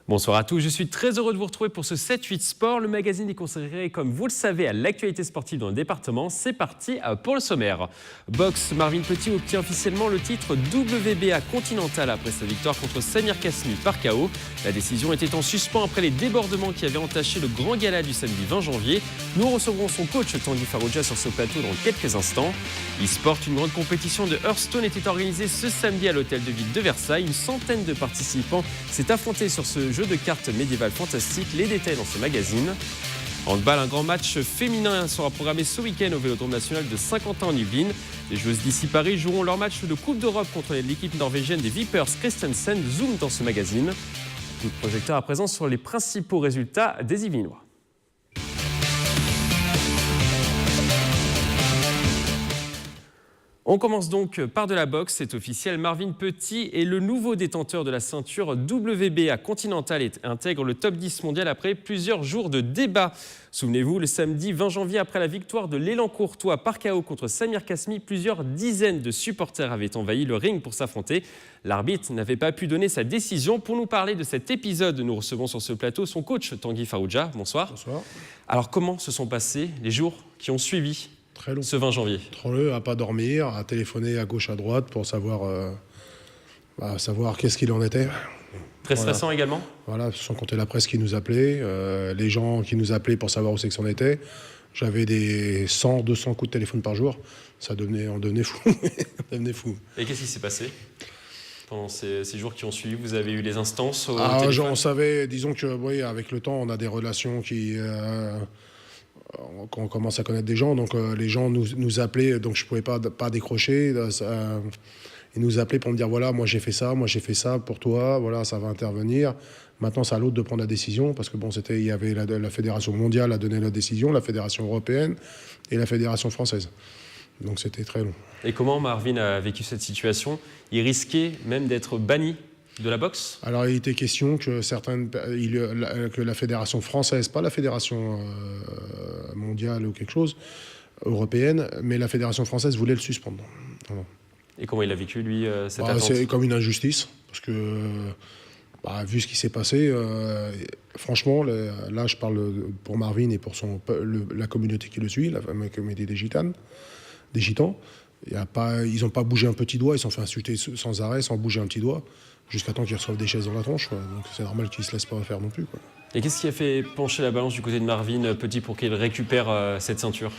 Bonsoir à tous, je suis très heureux de vous retrouver pour ce 7-8 Sport, le magazine est consacré, comme vous le savez, à l'actualité sportive dans le département. C'est parti pour le sommaire. Boxe, Marvin Petit obtient officiellement le titre WBA Continental après sa victoire contre Samir Khasmi par KO. La décision était en suspens après les débordements qui avaient entaché le grand gala du samedi 20 janvier. Nous recevrons son coach Tanguy Farouja sur ce plateau dans quelques instants. E-Sport, une grande compétition de Hearthstone était organisée ce samedi à l'hôtel de ville de Versailles. Une centaine de participants s'est affronté sur ce jeu de cartes médiéval fantastique. Les détails dans ce magazine. Handball, un grand match féminin sera programmé ce week-end au Vélodrome national de Saint-Quentin en Yvelines. Les joueuses d'ici Paris joueront leur match de Coupe d'Europe contre l'équipe norvégienne des Vipers Christensen. Zoom dans ce magazine. Coup de projecteur à présent sur les principaux résultats des Yvelinois. On commence donc par de la boxe, c'est officiel. Marvin Petit est le nouveau détenteur de la ceinture WBA Continental et intègre le top 10 mondial après plusieurs jours de débat. Souvenez-vous, le samedi 20 janvier, après la victoire de l'élan courtois par KO contre Samir Khasmi, plusieurs dizaines de supporters avaient envahi le ring pour s'affronter. L'arbitre n'avait pas pu donner sa décision. Pour nous parler de cet épisode, nous recevons sur ce plateau son coach Tanguy Farouja. Bonsoir. Bonsoir. Alors comment se sont passés les jours qui ont suivi Très long. Ce 20 janvier? Trop long, à pas dormir, à téléphoner à gauche, à droite pour savoir qu'est-ce qu'il en était. Très stressant également? Voilà, sans compter la presse qui nous appelait, les gens qui nous appelaient pour savoir où c'est que c'en était. J'avais des 100, 200 coups de téléphone par jour. On devenait fou. On devenait fou. Et qu'est-ce qui s'est passé pendant ces jours qui ont suivi? Vous avez eu les instances au téléphone? téléphone? On savait, disons que oui, avec le temps, on a des relations qui... quand on commence à connaître des gens, donc les gens nous appelaient, donc je ne pouvais pas décrocher. Ils nous appelaient pour me dire voilà, moi j'ai fait ça pour toi, voilà, ça va intervenir. Maintenant, c'est à l'autre de prendre la décision, parce que bon, il y avait la fédération mondiale a donné la décision, la fédération européenne et la fédération française. Donc c'était très long. Et comment Marvin a vécu cette situation? Il risquait même d'être banni de la boxe? Alors il était question que que la fédération française, pas la fédération mondiale ou quelque chose, européenne, mais la fédération française voulait le suspendre. Voilà. Et comment il a vécu, lui, cette attente? C'est comme une injustice, parce que vu ce qui s'est passé, franchement, là je parle pour Marvin et pour la communauté qui le suit, la communauté des Gitans. Ils n'ont pas bougé un petit doigt, ils se sont fait insulter sans arrêt, sans bouger un petit doigt, jusqu'à temps qu'ils reçoivent des chaises dans la tronche. Quoi. Donc c'est normal qu'ils ne se laissent pas faire non plus. Quoi. Et qu'est-ce qui a fait pencher la balance du côté de Marvin Petit pour qu'il récupère cette ceinture?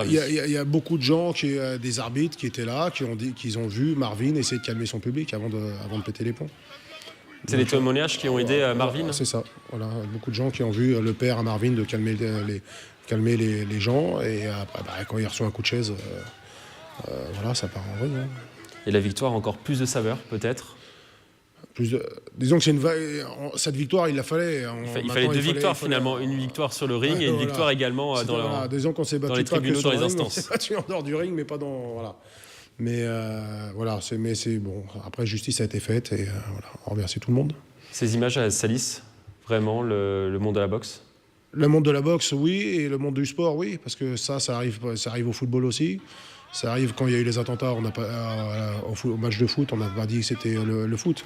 Il y a beaucoup de gens, des arbitres qui étaient là, qu'ils ont vu Marvin essayer de calmer son public avant de péter les plombs. C'est des témoignages qui ont aidé Marvin? C'est ça. Voilà. Beaucoup de gens qui ont vu le père à Marvin de calmer les gens. Et quand il reçoit un coup de chaise, ça part en vrille. Hein. Et la victoire a encore plus de saveur, peut-être? Disons que cette victoire, il la fallait. Il fallait deux victoires finalement, une victoire sur le ring et une victoire également disons qu'on s'est battu dans les tribunaux, dans les instances. On s'est battu en dehors du ring, mais pas dans... Voilà. Mais c'est bon. Après, justice a été faite et on remercie tout le monde. Ces images salissent vraiment le monde de la boxe? Le monde de la boxe, oui, et le monde du sport, oui, parce que ça arrive au football aussi. Ça arrive quand il y a eu les attentats, au match de foot, on n'a pas dit que c'était le foot.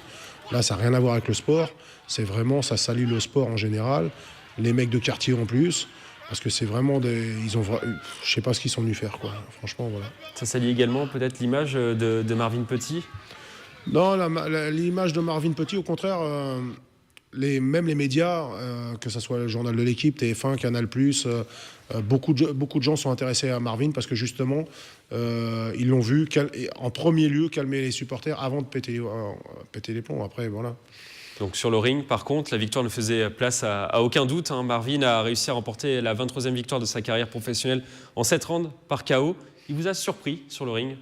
Là, ça n'a rien à voir avec le sport. C'est vraiment, ça salit le sport en général. Les mecs de quartier en plus, parce que c'est vraiment je sais pas ce qu'ils sont venus faire, quoi. Franchement, voilà. Ça salit également peut-être l'image de Marvin Petit? Non, l'image de Marvin Petit, au contraire, même les médias, que ce soit le journal de l'équipe, TF1, Canal+, beaucoup de gens sont intéressés à Marvin parce que justement, ils l'ont vu en premier lieu calmer les supporters avant de péter les plombs. Après, voilà. Donc sur le ring, par contre, la victoire ne faisait place à aucun doute. Hein. Marvin a réussi à remporter la 23e victoire de sa carrière professionnelle en 7 rounds par KO. Il vous a surpris sur le ring?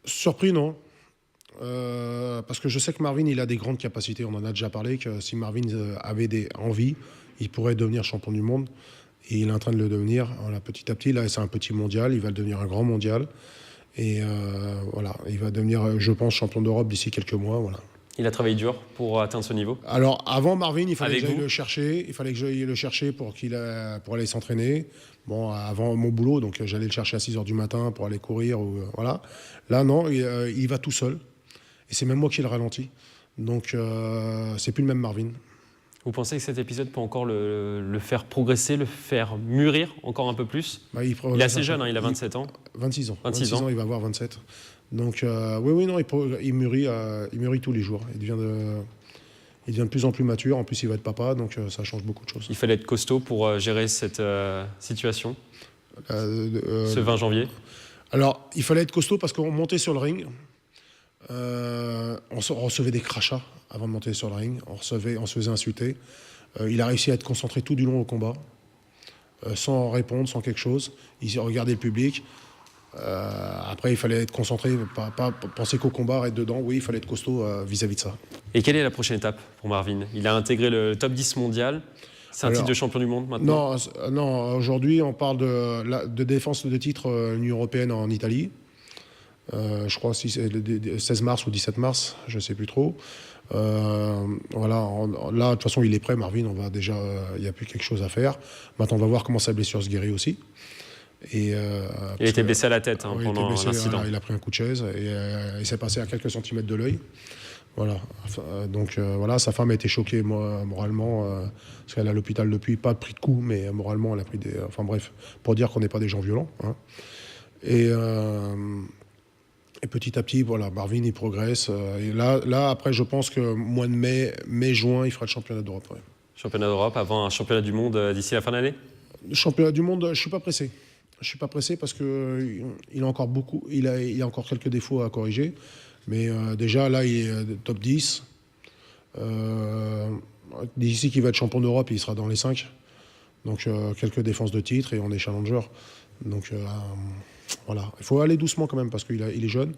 Surpris, non. Parce que je sais que Marvin, il a des grandes capacités. On en a déjà parlé, que si Marvin avait des envies, il pourrait devenir champion du monde. Et il est en train de le devenir. Voilà, petit à petit, là, c'est un petit mondial. Il va devenir un grand mondial. Et il va devenir, je pense, champion d'Europe d'ici quelques mois. Voilà. Il a travaillé dur pour atteindre ce niveau? Alors, avant Marvin, il fallait que j'aille le chercher. Il fallait que j'aille le chercher pour aller s'entraîner. Bon, avant mon boulot, donc j'allais le chercher à 6h du matin pour aller courir. Voilà. Là, non, il va tout seul. Et c'est même moi qui le ralentis. Donc, c'est plus le même Marvin. Vous pensez que cet épisode peut encore le faire progresser, le faire mûrir encore un peu plus? Il est assez jeune, il a 27 ans. 26 ans. 26 ans, il va avoir 27. Donc, oui, non, il mûrit tous les jours. Il devient de plus en plus mature. En plus, il va être papa, donc ça change beaucoup de choses. Il fallait être costaud pour gérer cette situation, ce 20 janvier. Alors, il fallait être costaud parce qu'on montait sur le ring. On recevait des crachats avant de monter sur le ring. On se faisait insulter. Il a réussi à être concentré tout du long au combat, sans répondre, sans quelque chose. Il regardait le public. Après, il fallait être concentré, pas penser qu'au combat, être dedans. Oui, il fallait être costaud vis-à- -vis de ça. Et quelle est la prochaine étape pour Marvin? Il a intégré le top 10 mondial. C'est un titre de champion du monde maintenant? Non, aujourd'hui, on parle de défense de titre Union européenne en Italie. Je crois si c'est le 16 mars ou 17 mars, je ne sais plus trop. Voilà, là, de toute façon, il est prêt, Marvin. Il n'y a plus quelque chose à faire. Maintenant, on va voir comment sa blessure se guérit aussi. Il était blessé à la tête pendant l'incident. Il a pris un coup de chaise et il s'est passé à quelques centimètres de l'œil. Voilà. Donc voilà, sa femme a été choquée moralement parce qu'elle est à l'hôpital depuis, pas pris de coups, mais moralement elle a pris des. Enfin bref, pour dire qu'on n'est pas des gens violents. Hein. Et petit à petit, voilà, Marvin il progresse. Et là, après, je pense que mois de mai-juin, il fera le championnat d'Europe. Ouais. Championnat d'Europe avant un championnat du monde d'ici la fin d'année? Championnat du monde, je suis pas pressé. Je suis pas pressé parce que il a encore quelques défauts à corriger. Mais déjà, là, il est top 10. D'ici qu'il va être champion d'Europe, il sera dans les 5. Donc, quelques défenses de titre et on est challenger. Donc, voilà. Il faut aller doucement quand même parce qu'il est jeune.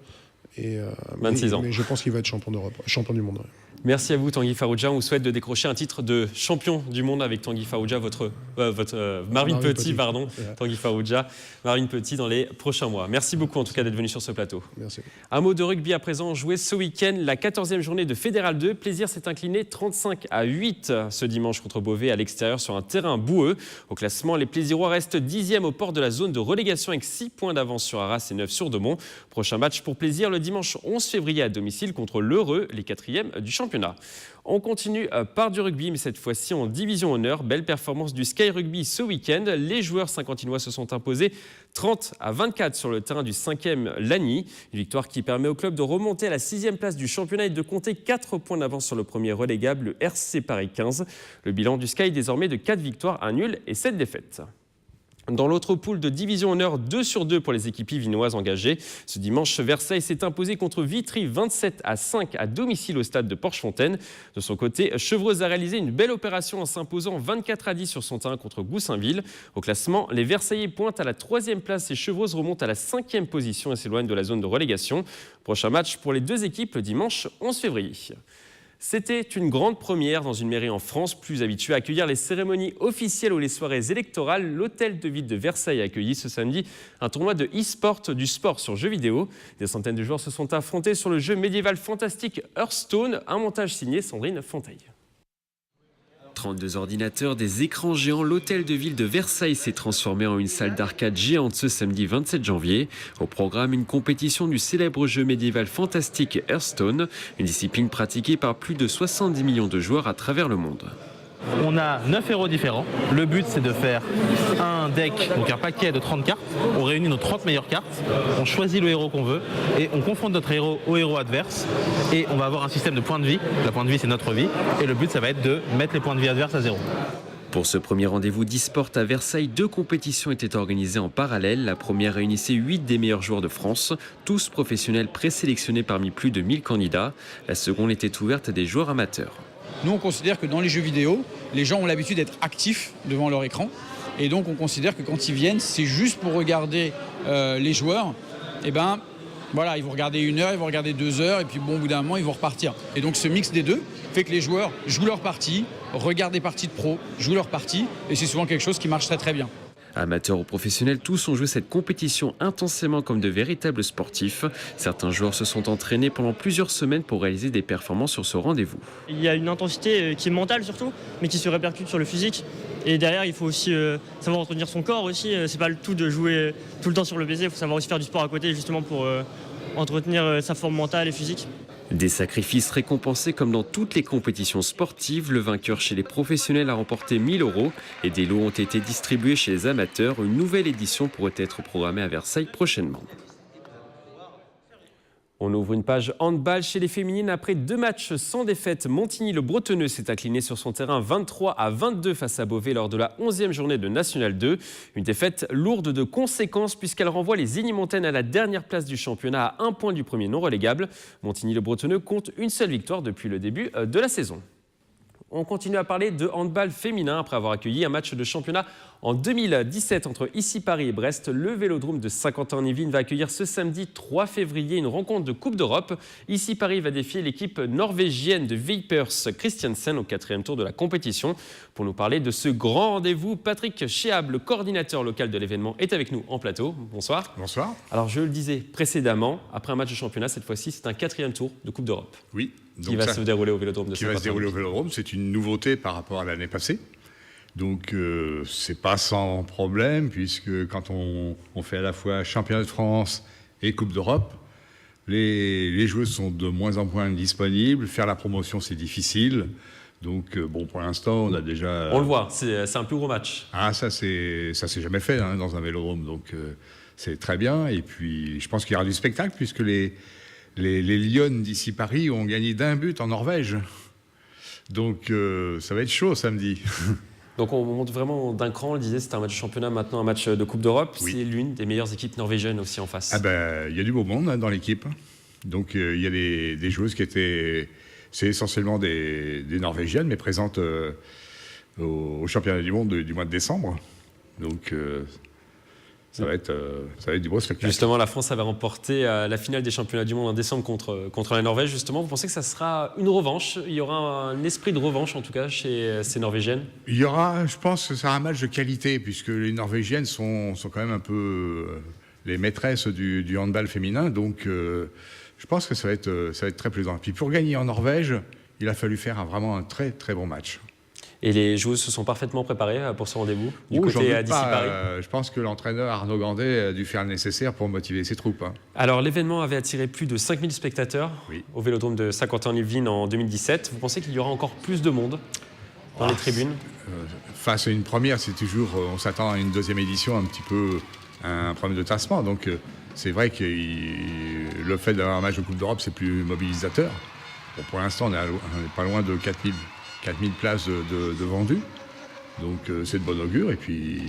26 ans. Mais je pense qu'il va être champion d'Europe, champion du monde. Ouais. Merci à vous, Tanguy Farrugia. On vous souhaite de décrocher un titre de champion du monde avec Tanguy Farrugia, Marvin Petit, pardon, Tanguy Farrugia, Marvin Petit dans les prochains mois. Merci beaucoup en tout cas d'être venu sur ce plateau. Merci. Un mot de rugby à présent, joué ce week-end, la 14e journée de Fédéral 2. Plaisir s'est incliné 35-8 ce dimanche contre Beauvais à l'extérieur sur un terrain boueux. Au classement, les Plaisirois restent 10e au port de la zone de relégation avec 6 points d'avance sur Arras et 9 sur Demont. Prochain match pour Plaisir le dimanche 11 février à domicile contre l'Heureux, les 4e du championnat. On continue par du rugby, mais cette fois-ci en division honneur. Belle performance du Sky Rugby ce week-end. Les joueurs saint-quentinois se sont imposés 30-24 sur le terrain du 5e Lagny. Une victoire qui permet au club de remonter à la 6e place du championnat et de compter 4 points d'avance sur le premier relégable, le RC Paris 15. Le bilan du Sky est désormais de 4 victoires, 1 nul et 7 défaites. Dans l'autre poule de division honneur, 2 sur 2 pour les équipes yvinoises engagées. Ce dimanche, Versailles s'est imposé contre Vitry 27-5 à domicile au stade de Porchefontaine. De son côté, Chevreuse a réalisé une belle opération en s'imposant 24-10 sur son terrain contre Goussainville. Au classement, les Versaillais pointent à la 3e place et Chevreuse remonte à la 5e position et s'éloigne de la zone de relégation. Prochain match pour les deux équipes le dimanche 11 février. C'était une grande première dans une mairie en France, plus habituée à accueillir les cérémonies officielles ou les soirées électorales. L'hôtel de ville de Versailles a accueilli ce samedi un tournoi de e-sport, du sport sur jeux vidéo. Des centaines de joueurs se sont affrontés sur le jeu médiéval fantastique Hearthstone, un montage signé Sandrine Fonteil. 32 ordinateurs, des écrans géants, l'hôtel de ville de Versailles s'est transformé en une salle d'arcade géante ce samedi 27 janvier. Au programme, une compétition du célèbre jeu médiéval fantastique Hearthstone, une discipline pratiquée par plus de 70 millions de joueurs à travers le monde. On a 9 héros différents. Le but, c'est de faire un deck, donc un paquet de 30 cartes. On réunit nos 30 meilleures cartes, on choisit le héros qu'on veut et on confronte notre héros au héros adverse. Et on va avoir un système de points de vie. La point de vie, c'est notre vie. Et le but, ça va être de mettre les points de vie adverses à 0. Pour ce premier rendez-vous d'e-sport à Versailles, 2 compétitions étaient organisées en parallèle. La première réunissait 8 des meilleurs joueurs de France, tous professionnels présélectionnés parmi plus de 1000 candidats. La seconde était ouverte à des joueurs amateurs. Nous, on considère que dans les jeux vidéo, les gens ont l'habitude d'être actifs devant leur écran. Et donc, on considère que quand ils viennent, c'est juste pour regarder les joueurs. Et ben, voilà, ils vont regarder 1 heure, ils vont regarder 2 heures, et puis bon, au bout d'un moment, ils vont repartir. Et donc, ce mix des deux fait que les joueurs jouent leur partie, regardent des parties de pro, jouent leur partie, et c'est souvent quelque chose qui marche très très bien. Amateurs ou professionnels, tous ont joué cette compétition intensément comme de véritables sportifs. Certains joueurs se sont entraînés pendant plusieurs semaines pour réaliser des performances sur ce rendez-vous. Il y a une intensité qui est mentale surtout, mais qui se répercute sur le physique. Et derrière, il faut aussi savoir entretenir son corps aussi. C'est pas le tout de jouer tout le temps sur le PC, il faut savoir aussi faire du sport à côté justement pour entretenir sa forme mentale et physique. Des sacrifices récompensés comme dans toutes les compétitions sportives. Le vainqueur chez les professionnels a remporté 1 000 € et des lots ont été distribués chez les amateurs. Une nouvelle édition pourrait être programmée à Versailles prochainement. On ouvre une page handball chez les féminines. Après 2 matchs sans défaite, Montigny-le-Bretonneux s'est incliné sur son terrain 23-22 face à Beauvais lors de la 11e journée de National 2. Une défaite lourde de conséquences puisqu'elle renvoie les Igny-Montaigne à la dernière place du championnat à 1 point du premier non relégable. Montigny-le-Bretonneux compte une seule victoire depuis le début de la saison. On continue à parler de handball féminin après avoir accueilli un match de championnat en 2017 entre Issy Paris et Brest. Le Vélodrome de Saint-Quentin-en-Yvelines va accueillir ce samedi 3 février une rencontre de Coupe d'Europe. Issy Paris va défier l'équipe norvégienne de Vipers Christiansen au 4e tour de la compétition. Pour nous parler de ce grand rendez-vous, Patrick Chéab, le coordinateur local de l'événement, est avec nous en plateau. Bonsoir. Bonsoir. Alors je le disais précédemment, après un match de championnat, cette fois-ci c'est un 4e tour de Coupe d'Europe. Oui. Qui va se dérouler au Vélodrome de Saint-Quentin. Qui va se dérouler au Vélodrome. C'est une nouveauté par rapport à l'année passée. Donc, c'est pas sans problème, puisque quand on fait à la fois championnat de France et Coupe d'Europe, les joueuses sont de moins en moins disponibles. Faire la promotion, c'est difficile. Donc, bon, pour l'instant, on a déjà... On le voit, c'est un plus gros match. Ah, ça s'est jamais fait dans un Vélodrome. Donc, c'est très bien. Et puis, je pense qu'il y aura du spectacle, puisque les Lyonnes d'Issy Paris ont gagné d'1 but en Norvège. Donc, ça va être chaud samedi. Donc, on monte vraiment d'un cran. On le disait, c'était un match de championnat, maintenant un match de Coupe d'Europe. Oui. C'est l'une des meilleures équipes norvégiennes aussi en face. Ah ben, il y a du beau monde dans l'équipe. Donc, il y a des joueuses qui étaient... C'est essentiellement des Norvégiennes, mais présentes au championnat du monde du mois de décembre. Donc... Ça va être du beau spectacle. Justement, la France avait remporté la finale des championnats du monde en décembre contre la Norvège. Justement, vous pensez que ça sera une revanche? Il y aura un esprit de revanche, en tout cas, chez ces Norvégiennes? Il y aura, je pense que ça sera un match de qualité, puisque les Norvégiennes sont quand même un peu les maîtresses du handball féminin. Donc, je pense que ça va être très plaisant. Puis pour gagner en Norvège, il a fallu faire vraiment un très, très bon match. Et les joueuses se sont parfaitement préparées pour ce rendez-vous du côté d'Issy Paris. Je pense que l'entraîneur Arnaud Gandet a dû faire le nécessaire pour motiver ses troupes. Alors, l'événement avait attiré plus de 5000 spectateurs au Vélodrome de Saint-Quentin-en-Yvelines en 2017. Vous pensez qu'il y aura encore plus de monde dans les tribunes? Face à une première, c'est toujours... on s'attend à une deuxième édition, un petit peu un problème de tassement. Donc, c'est vrai que le fait d'avoir un match de Coupe d'Europe, c'est plus mobilisateur. Bon, pour l'instant, on n'est pas loin de 4000 places de vendues. Donc c'est de bon augure et puis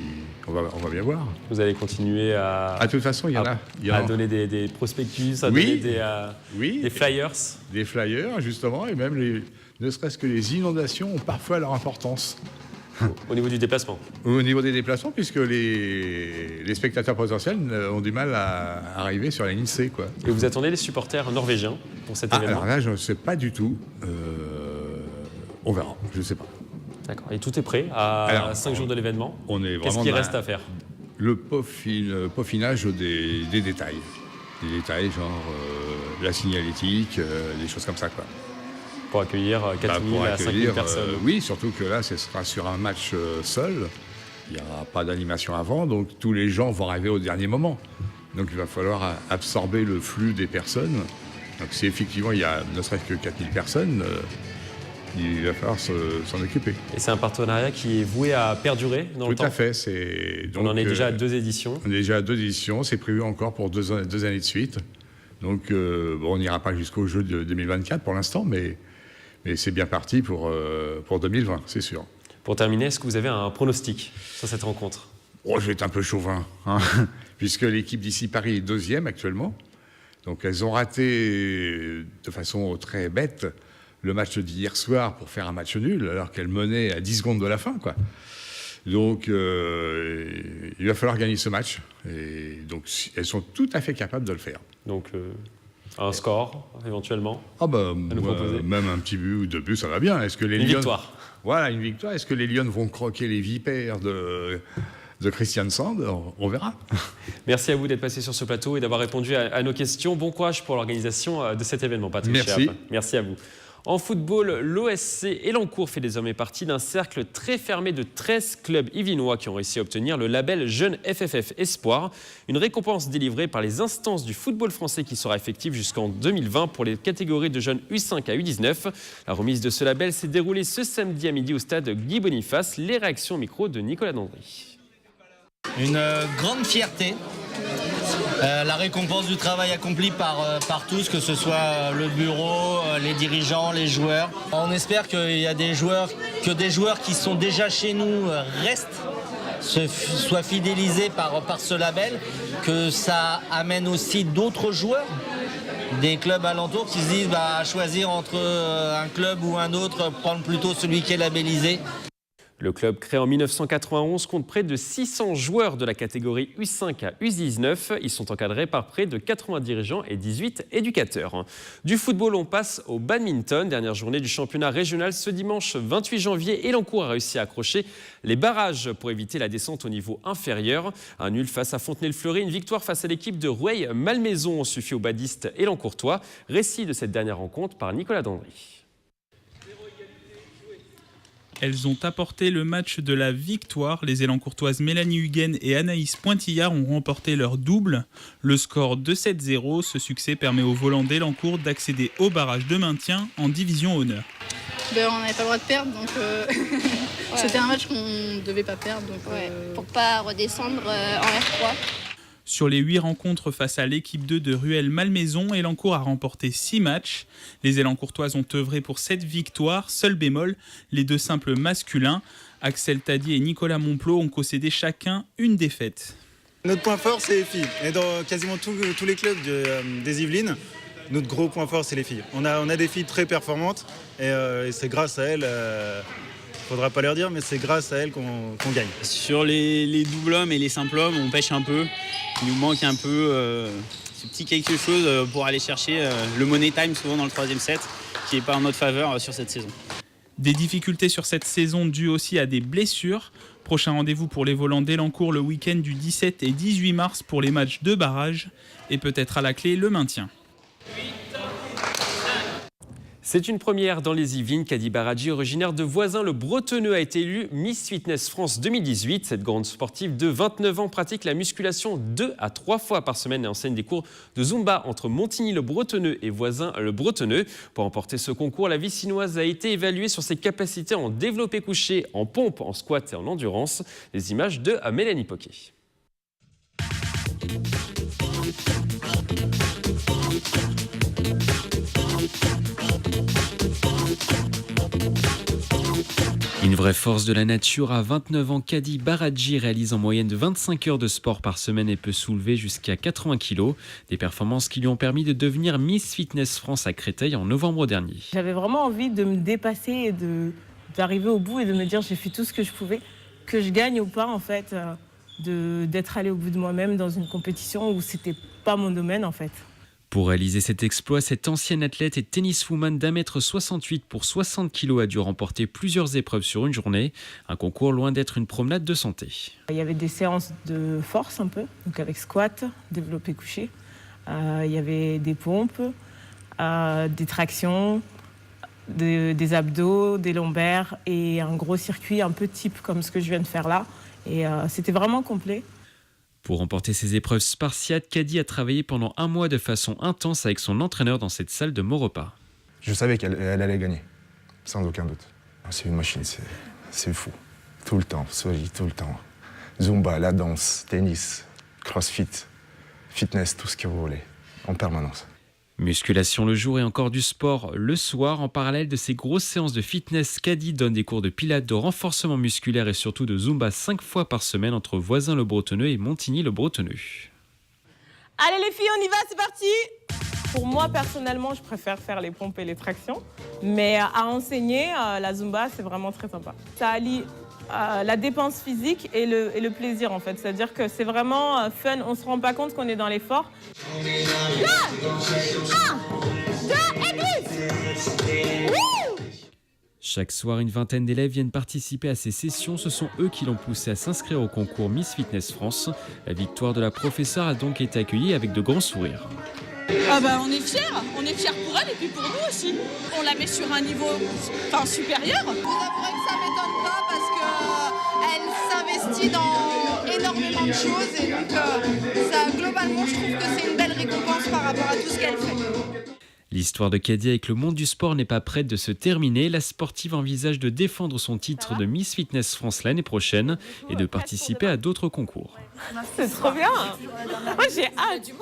on va bien voir. Vous allez continuer à... De toute façon, il y en a. Donner des prospectus, à donner des flyers. Des flyers, justement, et même ne serait-ce que les inondations ont parfois leur importance. Au niveau du déplacement? Au niveau des déplacements, puisque les spectateurs potentiels ont du mal à arriver sur la ligne C, quoi. Et vous attendez les supporters norvégiens pour cet événement? Alors là, je ne sais pas du tout. On verra, je ne sais pas. D'accord. Et tout est prêt à 5 jours de l'événement? Qu'est-ce qui reste à faire? Le peaufinage des détails. Des détails genre la signalétique, des choses comme ça, quoi. Pour accueillir 4000 à 5000 personnes. Oui, surtout que là, ce sera sur un match seul. Il n'y aura pas d'animation avant, donc tous les gens vont arriver au dernier moment. Donc il va falloir absorber le flux des personnes. Donc si effectivement il y a ne serait-ce que 4000 personnes, il va falloir s'en occuper. Et c'est un partenariat qui est voué à perdurer dans le temps? Tout à fait. On en est déjà à 2 éditions. On est déjà à 2 éditions, c'est prévu encore pour 2 années de suite. Donc on n'ira pas jusqu'au jeu de 2024 pour l'instant, mais c'est bien parti pour 2020, c'est sûr. Pour terminer, est-ce que vous avez un pronostic sur cette rencontre? Je vais être un peu chauvin, puisque l'équipe d'Issy Paris est 2e actuellement. Donc elles ont raté de façon très bête le match d'hier soir pour faire un match nul, alors qu'elles menaient à 10 secondes de la fin, quoi. Donc il va falloir gagner ce match. Et donc elles sont tout à fait capables de le faire. Donc un score, éventuellement, à nous proposer. Même un petit but ou 2 buts, ça va bien. Est-ce que les Lions... victoire. Voilà, une victoire. Est-ce que les Lions vont croquer les vipères de Christian Sand? On verra. Merci à vous d'être passé sur ce plateau et d'avoir répondu à nos questions. Bon courage pour l'organisation de cet événement, Patrick Chéab. Merci. Merci à vous. En football, l'OSC Élancourt fait désormais partie d'un cercle très fermé de 13 clubs yvinois qui ont réussi à obtenir le label Jeune FFF Espoir, une récompense délivrée par les instances du football français qui sera effective jusqu'en 2020 pour les catégories de jeunes U5 à U19. La remise de ce label s'est déroulée ce samedi à midi au stade Guy Boniface. Les réactions au micro de Nicolas Dandry. Une grande fierté. La récompense du travail accompli par tous, que ce soit le bureau, les dirigeants, les joueurs. On espère qu'il y a des joueurs qui sont déjà chez nous restent, soient fidélisés par ce label, que ça amène aussi d'autres joueurs, des clubs alentours qui se disent à choisir entre un club ou un autre, prendre plutôt celui qui est labellisé. Le club créé en 1991 compte près de 600 joueurs de la catégorie U5 à U19. Ils sont encadrés par près de 80 dirigeants et 18 éducateurs. Du football, on passe au badminton. Dernière journée du championnat régional ce dimanche 28 janvier. Élancourt a réussi à accrocher les barrages pour éviter la descente au niveau inférieur. Un nul face à Fontenay-le-Fleury, une victoire face à l'équipe de Rueil-Malmaison suffit aux badistes élancourtois. Récit de cette dernière rencontre par Nicolas Dandry. Elles ont apporté le match de la victoire. Les Élancourtoises Mélanie Huguen et Anaïs Pointillard ont remporté leur double. Le score de 7-0. Ce succès permet aux volants d'Élancourt d'accéder au barrage de maintien en division honneur. On n'avait pas le droit de perdre, donc c'était un match qu'on ne devait pas perdre. Donc, pour pas redescendre en R3. Sur les 8 rencontres face à l'équipe 2 de Rueil-Malmaison, Élancourt a remporté 6 matchs. Les Élancourtoises ont œuvré pour 7 victoires. Seul bémol, les 2 simples masculins, Axel Tadier et Nicolas Monplot, ont concédé chacun une défaite. Notre point fort, c'est les filles. Et dans quasiment tous les clubs des Yvelines, notre gros point fort, c'est les filles. On a des filles très performantes et c'est grâce à elles... Faudra pas leur dire, mais c'est grâce à elles qu'on gagne. Sur les doubles hommes et les simples hommes, on pêche un peu. Il nous manque un peu ce petit quelque chose pour aller chercher le money time, souvent dans le 3e set, qui n'est pas en notre faveur sur cette saison. Des difficultés sur cette saison dues aussi à des blessures. Prochain rendez-vous pour les volants d'Élancourt le week-end du 17 et 18 mars pour les matchs de barrage. Et peut-être à la clé le maintien. C'est une première dans les Yvelines. Kadi Baradji, originaire de Voisins, le Bretonneux, a été élu Miss Fitness France 2018. Cette grande sportive de 29 ans pratique la musculation 2 à 3 fois par semaine et enseigne des cours de Zumba entre Montigny-le-Bretonneux et Voisins-le-Bretonneux. Pour remporter ce concours, la Vicinoise a été évaluée sur ses capacités en développé couché, en pompe, en squat et en endurance. Les images de Mélanie Poquet. Une vraie force de la nature, à 29 ans, Kadi Baradji réalise en moyenne de 25 heures de sport par semaine et peut soulever jusqu'à 80 kg. Des performances qui lui ont permis de devenir Miss Fitness France à Créteil en novembre dernier. J'avais vraiment envie de me dépasser et d'arriver au bout et de me dire j'ai fait tout ce que je pouvais, que je gagne ou pas en fait, d'être allée au bout de moi-même dans une compétition où c'était pas mon domaine en fait. Pour réaliser cet exploit, cette ancienne athlète et tenniswoman d'1m68 pour 60 kg a dû remporter plusieurs épreuves sur une journée. Un concours loin d'être une promenade de santé. Il y avait des séances de force un peu, donc avec squat, développé couché. Il y avait des pompes, des tractions, des abdos, des lombaires et un gros circuit un peu type comme ce que je viens de faire là. Et c'était vraiment complet. Pour remporter ces épreuves spartiates, Kadi a travaillé pendant un mois de façon intense avec son entraîneur dans cette salle de Maurepas. Je savais qu'elle allait gagner, sans aucun doute. C'est une machine, c'est fou. Tout le temps, tout le temps. Zumba, la danse, tennis, crossfit, fitness, tout ce que vous voulez, en permanence. Musculation le jour et encore du sport le soir. En parallèle de ces grosses séances de fitness, Kadi donne des cours de pilates, de renforcement musculaire et surtout de Zumba 5 fois par semaine entre Voisins-le-Bretonneux et Montigny-le-Bretonneux. Allez les filles, on y va, c'est parti! Pour moi, personnellement, je préfère faire les pompes et les tractions. Mais à enseigner, la Zumba, c'est vraiment très sympa. Ça allie la dépense physique et le plaisir, en fait. C'est-à-dire que c'est vraiment fun. On ne se rend pas compte qu'on est dans l'effort. 1, 2 et glisse! Chaque soir, une vingtaine d'élèves viennent participer à ces sessions. Ce sont eux qui l'ont poussé à s'inscrire au concours Miss Fitness France. La victoire de la professeure a donc été accueillie avec de grands sourires. On est fiers pour elle et puis pour nous aussi. On la met sur un niveau supérieur. Vous avouerez que ça m'étonne pas parce qu'elle s'investit dans énormément de choses et donc ça, globalement je trouve que c'est une belle récompense par rapport à tout ce qu'elle fait. L'histoire de Caddy avec le monde du sport n'est pas prête de se terminer. La sportive envisage de défendre son titre de Miss Fitness France l'année prochaine et de participer à d'autres concours. C'est trop bien. Moi, j'ai hâte.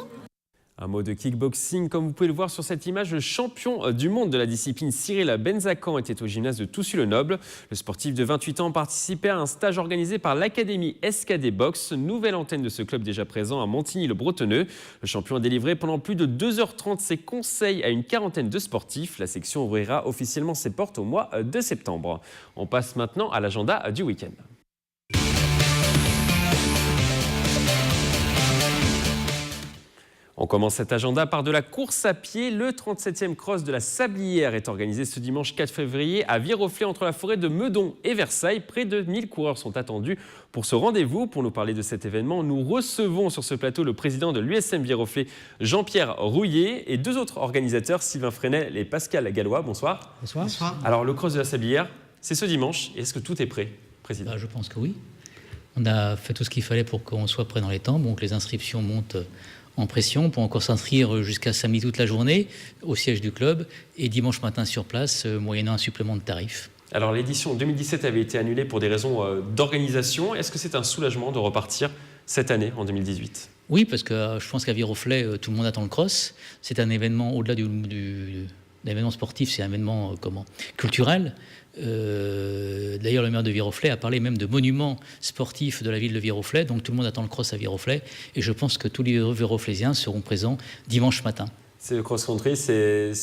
Un mot de kickboxing, comme vous pouvez le voir sur cette image, le champion du monde de la discipline Cyril Benzakan était au gymnase de Toussus-le-Noble. Le sportif de 28 ans participait à un stage organisé par l'Académie SKD Box, nouvelle antenne de ce club déjà présent à Montigny-le-Bretonneux. Le champion a délivré pendant plus de 2h30 ses conseils à une quarantaine de sportifs. La section ouvrira officiellement ses portes au mois de septembre. On passe maintenant à l'agenda du week-end. On commence cet agenda par de la course à pied. Le 37e cross de la Sablière est organisé ce dimanche 4 février à Viroflay entre la forêt de Meudon et Versailles. Près de 1000 coureurs sont attendus pour ce rendez-vous. Pour nous parler de cet événement, nous recevons sur ce plateau le président de l'USM Viroflay, Jean-Pierre Rouillet, et deux autres organisateurs, Sylvain Fresnel et Pascal Gallois. Bonsoir. Bonsoir. Alors, le cross de la Sablière, c'est ce dimanche. Est-ce que tout est prêt, président ? Je pense que oui. On a fait tout ce qu'il fallait pour qu'on soit prêt dans les temps. Donc les inscriptions montent en pression. On peut encore s'inscrire jusqu'à samedi toute la journée au siège du club et dimanche matin sur place, moyennant un supplément de tarif. Alors l'édition 2017 avait été annulée pour des raisons d'organisation. Est-ce que c'est un soulagement de repartir cette année, en 2018 ? Oui, parce que je pense qu'à Viroflay, tout le monde attend le cross. C'est un événement, au-delà l'événement sportif, c'est un événement culturel. D'ailleurs, le maire de Viroflay a parlé même de monuments sportifs de la ville de Viroflay. Donc tout le monde attend le cross à Viroflay. Et je pense que tous les Viroflaysiens seront présents dimanche matin. C'est le cross-country, c'est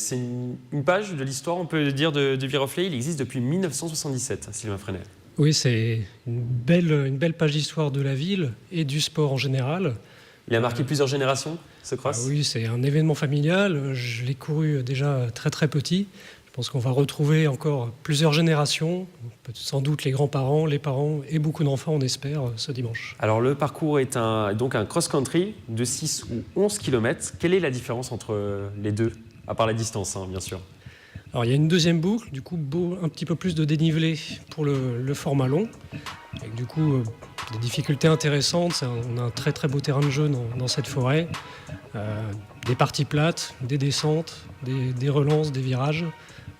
une page de l'histoire, on peut dire, de Viroflay. Il existe depuis 1977, Sylvain Fresnel. Oui, c'est une belle page d'histoire de la ville et du sport en général. Il a marqué plusieurs générations, ce cross ? Oui, c'est un événement familial. Je l'ai couru déjà très très petit. Je pense qu'on va retrouver encore plusieurs générations, sans doute les grands-parents, les parents et beaucoup d'enfants, on espère, ce dimanche. Alors le parcours est donc un cross-country de 6 ou 11 km. Quelle est la différence entre les deux, à part la distance, bien sûr ? Alors il y a une deuxième boucle, du coup un petit peu plus de dénivelé pour le format long, avec du coup des difficultés intéressantes. On a un très très beau terrain de jeu dans cette forêt, des parties plates, des descentes, des relances, des virages.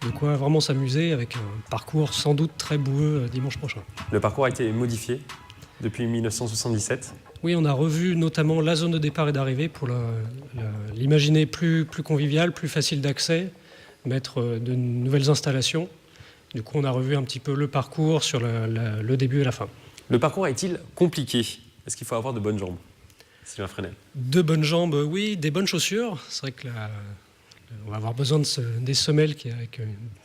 De quoi vraiment s'amuser avec un parcours sans doute très boueux dimanche prochain. Le parcours a été modifié depuis 1977 ? Oui, on a revu notamment la zone de départ et d'arrivée pour l'imaginer plus convivial, plus facile d'accès, mettre de nouvelles installations. Du coup, on a revu un petit peu le parcours sur le début et la fin. Le parcours est-il compliqué ? Est-ce qu'il faut avoir de bonnes jambes ? Sylvain Fresnel. De bonnes jambes, oui. Des bonnes chaussures. C'est vrai que on va avoir besoin des semelles avec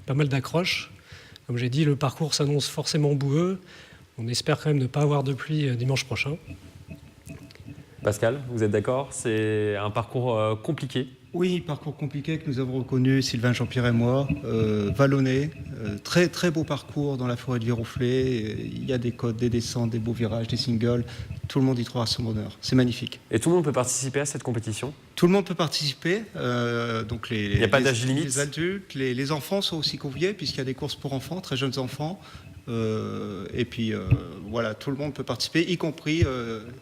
pas mal d'accroches. Comme j'ai dit, le parcours s'annonce forcément boueux. On espère quand même ne pas avoir de pluie dimanche prochain. Pascal, vous êtes d'accord ? C'est un parcours compliqué ? Oui, parcours compliqué que nous avons reconnu, Sylvain, Jean-Pierre et moi, vallonné, très très beau parcours dans la forêt de Viroflay. Il y a des côtes, des descentes, des beaux virages, des singles. Tout le monde y trouvera son bonheur. C'est magnifique. Et tout le monde peut participer à cette compétition ? Tout le monde peut participer. Donc il n'y a pas d'âge limite ? Les adultes, les enfants sont aussi conviés puisqu'il y a des courses pour enfants, très jeunes enfants. Et puis voilà, tout le monde peut participer, y compris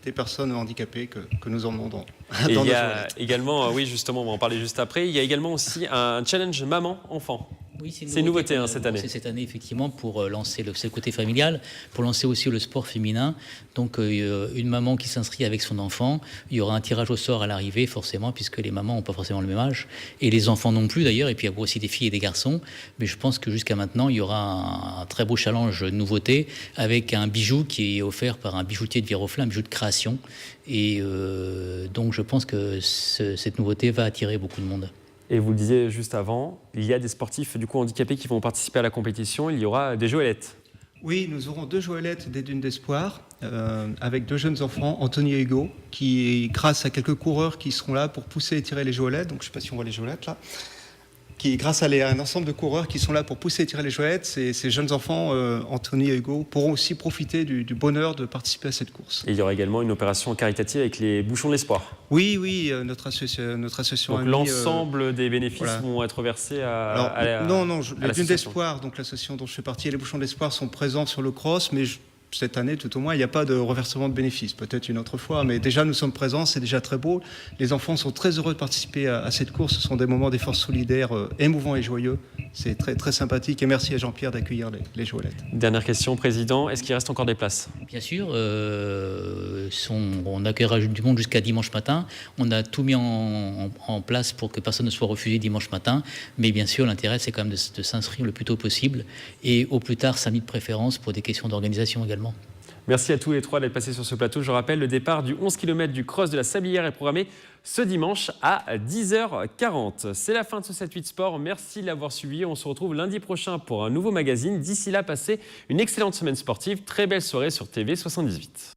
des personnes handicapées que nous emmenons dans et nos il y a journées. également, oui justement, on va en parler juste après, il y a également aussi un challenge maman-enfant. Oui, c'est une nouveauté cette année. C'est cette année, effectivement, pour lancer c'est le côté familial, pour lancer aussi le sport féminin. Donc, une maman qui s'inscrit avec son enfant, il y aura un tirage au sort à l'arrivée, forcément, puisque les mamans n'ont pas forcément le même âge, et les enfants non plus, d'ailleurs, et puis il y a aussi des filles et des garçons. Mais je pense que jusqu'à maintenant, il y aura un très beau challenge nouveauté, avec un bijou qui est offert par un bijoutier de Viroflay, un bijou de création. Et donc, je pense que cette nouveauté va attirer beaucoup de monde. Et vous le disiez juste avant, il y a des sportifs du coup handicapés qui vont participer à la compétition. Il y aura des joëlettes. Oui, nous aurons 2 joëlettes des Dunes d'Espoir avec 2 jeunes enfants, Anthony et Hugo, qui, grâce à quelques coureurs qui seront là pour pousser et tirer les joëlettes, donc je ne sais pas si on voit les joëlettes là, grâce à un ensemble de coureurs qui sont là pour pousser et tirer les jouettes, ces jeunes enfants, Anthony et Hugo, pourront aussi profiter du bonheur de participer à cette course. Et il y aura également une opération caritative avec les bouchons de l'espoir. Oui, notre association. Donc l'ensemble des bénéfices vont être versés à la Dune d'Espoir, donc l'association dont je fais partie, et les bouchons d'espoir sont présents sur le cross, mais cette année, tout au moins, il n'y a pas de reversement de bénéfices. Peut-être une autre fois, mais déjà, nous sommes présents, c'est déjà très beau. Les enfants sont très heureux de participer à cette course. Ce sont des moments d'effort solidaire émouvants et joyeux. C'est très, très sympathique. Et merci à Jean-Pierre d'accueillir les jouelettes. Dernière question, Président. Est-ce qu'il reste encore des places? Bien sûr. On accueillera du monde jusqu'à dimanche matin. On a tout mis en place pour que personne ne soit refusé dimanche matin. Mais bien sûr, l'intérêt, c'est quand même de s'inscrire le plus tôt possible. Et au plus tard, samedi de préférence pour des questions d'organisation également. Merci à tous les trois d'être passés sur ce plateau. Je rappelle, le départ du 11 km du cross de la Sablière est programmé ce dimanche à 10h40. C'est la fin de ce 7-8 Sport. Merci de l'avoir suivi. On se retrouve lundi prochain pour un nouveau magazine. D'ici là, passez une excellente semaine sportive. Très belle soirée sur TV78.